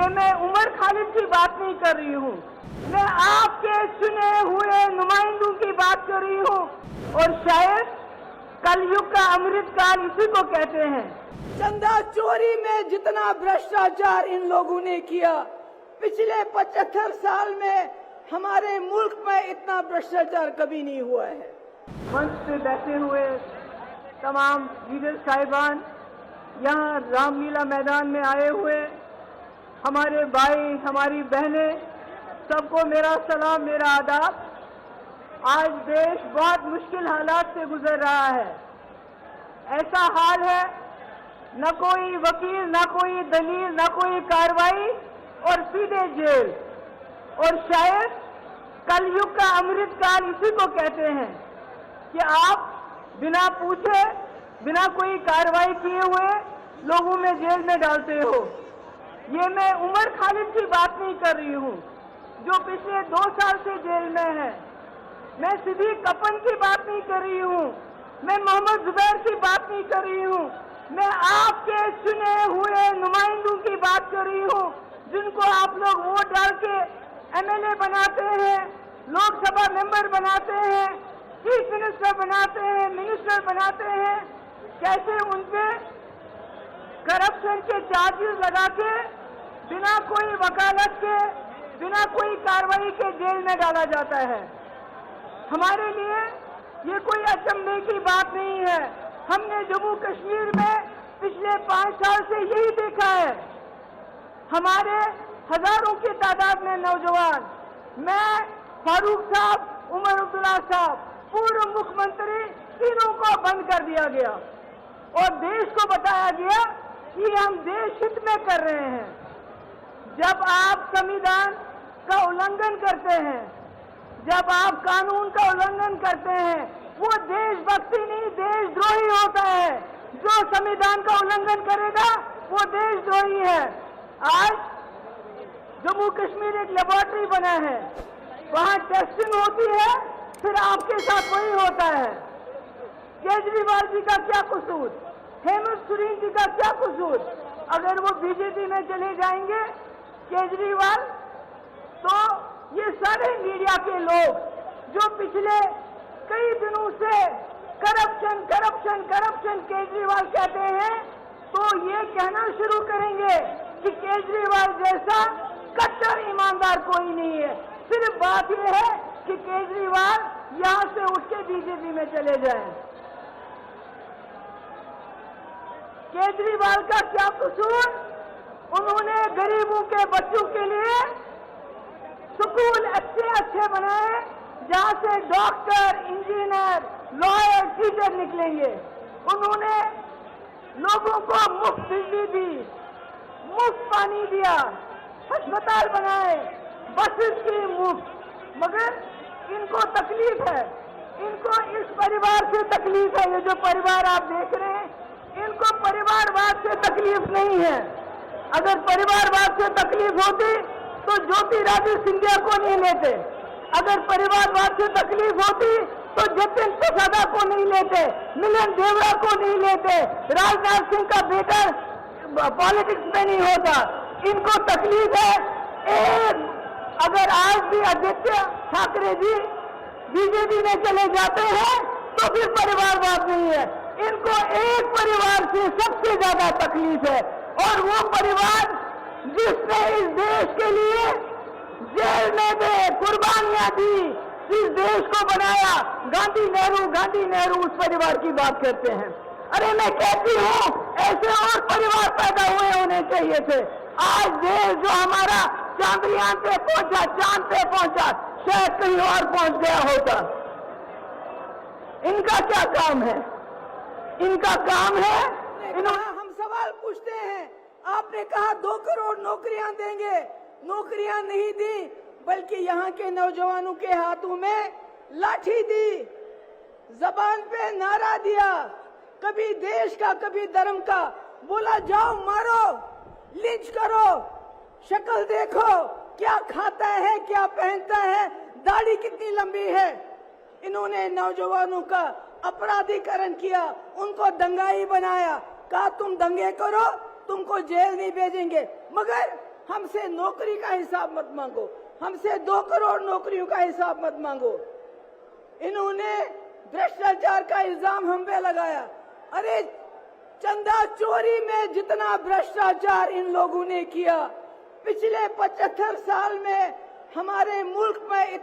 ये मैं उमर खालिद की बात नहीं कर रही हूँ, मैं आपके चुने हुए नुमाइंदों की बात कर रही हूँ। और शायद कलयुग का अमृतकाल इसी को कहते हैं। चंदा चोरी में जितना भ्रष्टाचार इन लोगों ने किया, पिछले 75 साल में हमारे मुल्क में इतना भ्रष्टाचार कभी नहीं हुआ है। मंच पे बैठे हुए तमाम लीडर साहिबान, यहाँ रामलीला मैदान में आए हुए हमारे भाई, हमारी बहनें, सबको मेरा सलाम, मेरा आदाब। आज देश बहुत मुश्किल हालात से गुजर रहा है। ऐसा हाल है, न कोई वकील, न कोई दलील, न कोई कार्रवाई और सीधे जेल। और शायद कलयुग का अमृतकाल इसी को कहते हैं कि आप बिना पूछे, बिना कोई कार्रवाई किए हुए लोगों में जेल में डालते हो। ये मैं उमर खालिद की बात नहीं कर रही हूँ जो पिछले 2 साल से जेल में है। मैं सिद्दीक कपन की बात नहीं कर रही हूँ, मैं मोहम्मद जुबैर की बात नहीं कर रही हूँ, मैं आपके चुने हुए नुमाइंदों की बात कर रही हूँ जिनको आप लोग वोट डाल के एमएलए बनाते हैं, लोकसभा मेंबर बनाते हैं, चीफ मिनिस्टर बनाते हैं, मिनिस्टर बनाते हैं। कैसे उनके करप्शन के चार्जेस लगा के बिना कोई वकालत के, बिना कोई कार्रवाई के जेल में डाला जाता है। हमारे लिए ये कोई अचंभे की बात नहीं है। हमने जम्मू कश्मीर में पिछले 5 साल से यही देखा है। हमारे हजारों की तादाद में नौजवान, मैं, फारूक साहब, उमर अब्दुल्ला साहब, पूर्व मुख्यमंत्री, तीनों को बंद कर दिया गया और देश को बताया गया कि हम देश हित में कर रहे हैं। जब आप संविधान का उल्लंघन करते हैं, जब आप कानून का उल्लंघन करते हैं, वो देशभक्ति नहीं, देशद्रोही होता है। जो संविधान का उल्लंघन करेगा वो देशद्रोही है। आज जम्मू कश्मीर एक लेबोरेटरी बना है, वहाँ टेस्टिंग होती है, फिर आपके साथ वही होता है। केजरीवाल जी का क्या कसूर, हेमंत सोरेन जी का क्या कसूर? अगर वो बीजेपी में चले जाएंगे केजरीवाल, तो ये सारे मीडिया के लोग जो पिछले कई दिनों से करप्शन करप्शन करप्शन केजरीवाल कहते हैं, तो ये कहना शुरू करेंगे कि केजरीवाल जैसा कट्टर ईमानदार कोई नहीं है। सिर्फ बात यह है कि केजरीवाल यहाँ से उठ के बीजेपी में चले जाएं। केजरीवाल का क्या कसूर? उन्होंने गरीबों के बच्चों के लिए स्कूल अच्छे अच्छे बनाए जहां से डॉक्टर, इंजीनियर, लॉयर, टीचर निकलेंगे। उन्होंने लोगों को मुफ्त बिजली दी, मुफ्त पानी दिया, अस्पताल बनाए, बसेस की मुफ्त। मगर इनको तकलीफ है, इनको इस परिवार से तकलीफ है। ये जो परिवार आप देख रहे हैं, इनको परिवारवाद से तकलीफ नहीं है। अगर परिवारवाद से तकलीफ होती तो ज्योतिरादित्य सिंधिया को नहीं लेते। अगर परिवारवाद से तकलीफ होती तो जतिन प्रसादा को नहीं लेते, मिलिंद देवड़ा को नहीं लेते, राजनाथ सिंह का बेटा पॉलिटिक्स में नहीं होता। इनको तकलीफ है अगर आज भी आदित्य ठाकरे जी बीजेपी में चले जाते हैं तो फिर परिवारवाद नहीं है। इनको एक परिवार से सबसे ज्यादा तकलीफ है, और वो परिवार जिसने इस देश के लिए जेल में भी कुर्बानियां दी, इस देश को बनाया। गांधी नेहरू उस परिवार की बात करते हैं। अरे मैं कहती हूँ ऐसे और परिवार पैदा हुए होने चाहिए थे। आज देश जो हमारा चांद्रयान पे पहुंचा, चांद पे पहुंचा, शायद कहीं और पहुंच गया होता। इनका क्या काम है? इनका काम है हम सवाल पूछते हैं। आपने कहा 2 करोड़ नौकरियां देंगे, नौकरियां नहीं दी, बल्कि यहाँ के नौजवानों के हाथों में लाठी दी, जबान पे नारा दिया, कभी देश का कभी धर्म का, बोला जाओ मारो, लिंच करो, शक्ल देखो, क्या खाता है, क्या पहनता है, दाढ़ी कितनी लंबी है। इन्होंने नौजवानों का अपराधीकरण किया, उनको दंगाई बनाया, कहा तुम दंगे करो, तुमको जेल नहीं भेजेंगे। मगर हमसे नौकरी का हिसाब मत मांगो, हमसे 2 करोड़ नौकरियों का हिसाब मत मांगो। इन्होंने भ्रष्टाचार का इल्जाम हम पे लगाया। अरे चंदा चोरी में जितना भ्रष्टाचार इन लोगों ने किया, पिछले 75 साल में हमारे मुल्क में